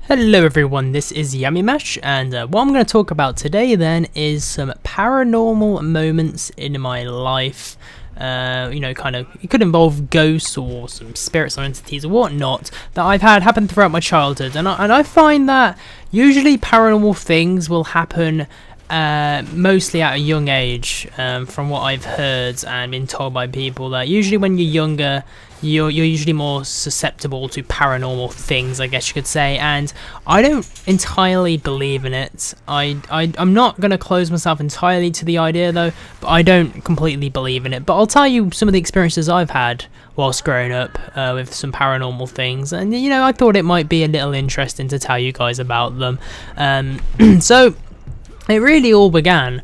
Hello everyone, this is Yamimash, and what I'm going to talk about today then is some paranormal moments in my life. It could involve ghosts or some spirits or entities or whatnot that I've had happen throughout my childhood, and I find that usually paranormal things will happen mostly at a young age, from what I've heard and been told by people, that usually when you're younger you're usually more susceptible to paranormal things, I guess you could say, and I don't entirely believe in it. I'm not going to close myself entirely to the idea though, but I don't completely believe in it. But I'll tell you some of the experiences I've had whilst growing up with some paranormal things, and I thought it might be a little interesting to tell you guys about them. So it really all began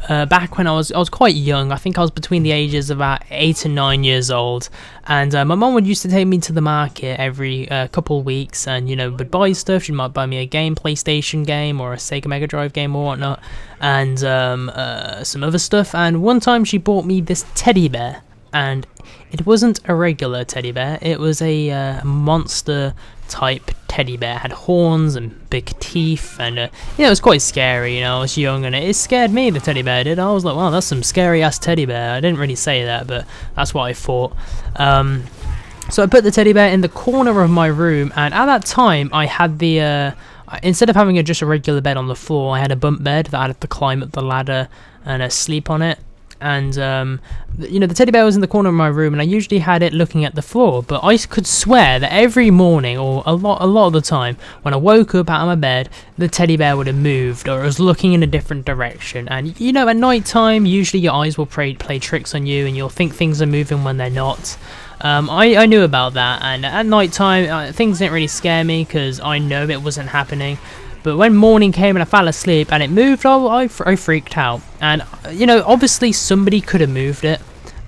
back when I was quite young. I think I was between the ages of about 8 and 9 years old, and my mum would used to take me to the market every couple of weeks, and would buy stuff. She might buy me a PlayStation game or a Sega Mega Drive game or whatnot, and some other stuff. And one time she bought me this teddy bear, and it wasn't a regular teddy bear. It was a monster type teddy bear. It had horns and big teeth, and it was quite scary. I was young and it scared me, the teddy bear did. I was like, wow, that's some scary ass teddy bear. I didn't really say that, but that's what I thought. So I put the teddy bear in the corner of my room, and at that time I had the instead of having just a regular bed on the floor, I had a bunk bed that I had to climb up the ladder and sleep on it. And the teddy bear was in the corner of my room, and I usually had it looking at the floor. But I could swear that every morning, or a lot of the time, when I woke up out of my bed, the teddy bear would have moved, or it was looking in a different direction. And at night time, usually your eyes will play tricks on you, and you'll think things are moving when they're not. I knew about that, and at night time, things didn't really scare me because I know it wasn't happening. But when morning came and I fell asleep and it moved, I freaked out. And obviously somebody could have moved it,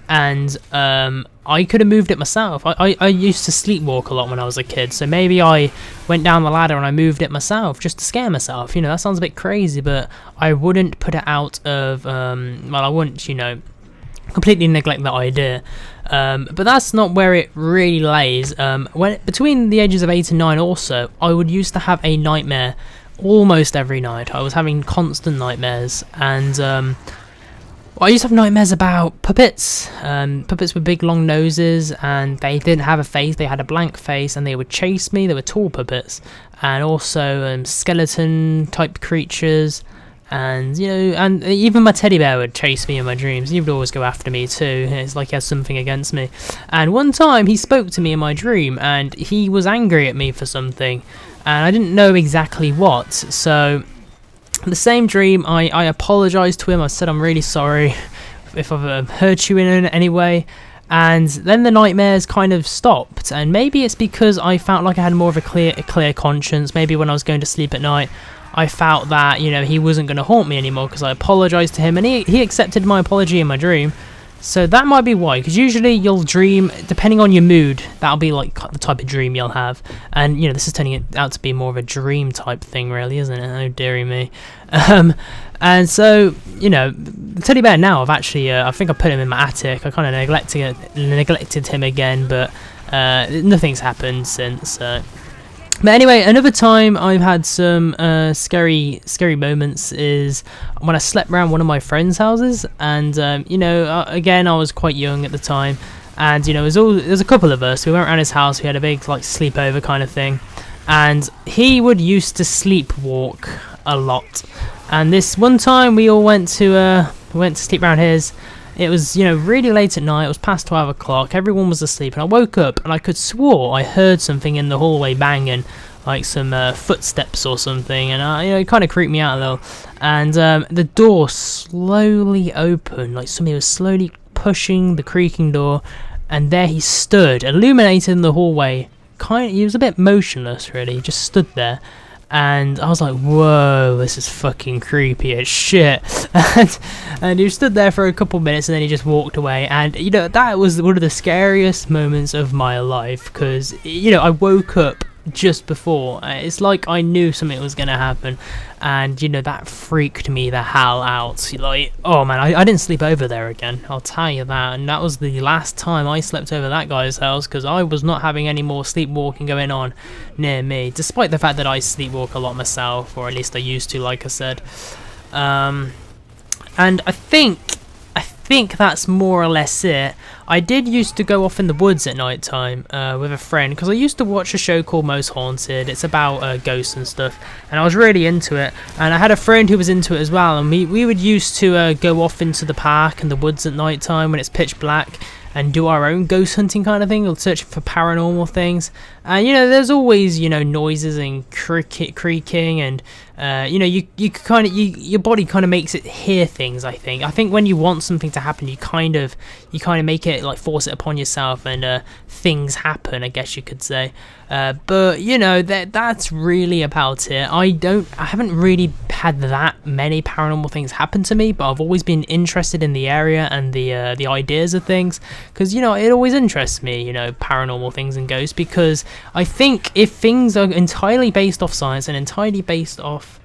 and I could have moved it myself. I used to sleepwalk a lot when I was a kid, so maybe I went down the ladder and I moved it myself just to scare myself. That sounds a bit crazy, but I wouldn't put it out of I wouldn't completely neglect that idea. But that's not where it really lays. When between the ages of 8 and 9 also, I would used to have a nightmare almost every night. I was having constant nightmares, and I used to have nightmares about puppets. Puppets with big long noses, and they didn't have a face, they had a blank face, and they would chase me. They were tall puppets, and also skeleton type creatures. And and even my teddy bear would chase me in my dreams. He would always go after me too. It's like he has something against me. And one time he spoke to me in my dream, and he was angry at me for something, and I didn't know exactly what. So the same dream, I apologized to him. I said, I'm really sorry if I've hurt you in any way. And then the nightmares kind of stopped, and maybe it's because I felt like I had more of a clear conscience. Maybe when I was going to sleep at night, I felt that he wasn't going to haunt me anymore because I apologized to him, and he accepted my apology in my dream. So that might be why, because usually you'll dream depending on your mood. That'll be like the type of dream you'll have, and this is turning out to be more of a dream type thing, really, isn't it? Oh dearie me. And so the teddy bear now, I've actually I think I put him in my attic. I kind of neglected him again, but nothing's happened since. But anyway, another time I've had some scary moments is when I slept around one of my friends' houses, and again, I was quite young at the time, and there's a couple of us. We went around his house. We had a big sleepover kind of thing, and he would used to sleepwalk a lot. And this one time we all went to sleep around his. It was really late at night. It was past 12 o'clock. Everyone was asleep, and I woke up and I could swore I heard something in the hallway banging, like some footsteps or something, and it kind of creeped me out a little. And the door slowly opened, like somebody was slowly pushing the creaking door, and there he stood, illuminated in the hallway. He was a bit motionless, really. He just stood there. And I was like, whoa, this is fucking creepy as shit. And he stood there for a couple minutes, and then he just walked away. And that was one of the scariest moments of my life, because I woke up just before. It's like I knew something was gonna happen, and you know that freaked me the hell out. Like, oh man, I didn't sleep over there again, I'll tell you that. And that was the last time I slept over that guy's house, because I was not having any more sleepwalking going on near me, despite the fact that I sleepwalk a lot myself, or at least I used to, like I said. And I think that's more or less it. I did used to go off in the woods at night time with a friend, because I used to watch a show called Most Haunted. It's about ghosts and stuff, and I was really into it, and I had a friend who was into it as well, and we would used to go off into the park and the woods at night time when it's pitch black, and do our own ghost hunting kind of thing, or searching for paranormal things. And you know, there's always, you know, noises and creaking, and you know, your body kind of makes it hear things. I think when you want something to happen, you kind of make it, like, force it upon yourself, and things happen, I guess you could say. But you know, that's really about it. I haven't really had that many paranormal things happen to me, but I've always been interested in the area and the ideas of things, because you know, it always interests me, you know, paranormal things and ghosts, because I think if things are entirely based off science and entirely based off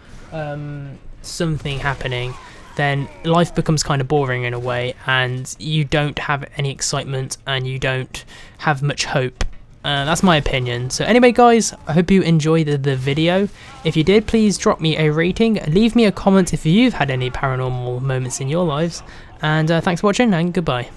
something happening, then life becomes kind of boring in a way, and you don't have any excitement, and you don't have much hope. That's my opinion. So anyway guys, I hope you enjoyed the video. If you did, please drop me a rating, leave me a comment if you've had any paranormal moments in your lives, and thanks for watching, and goodbye.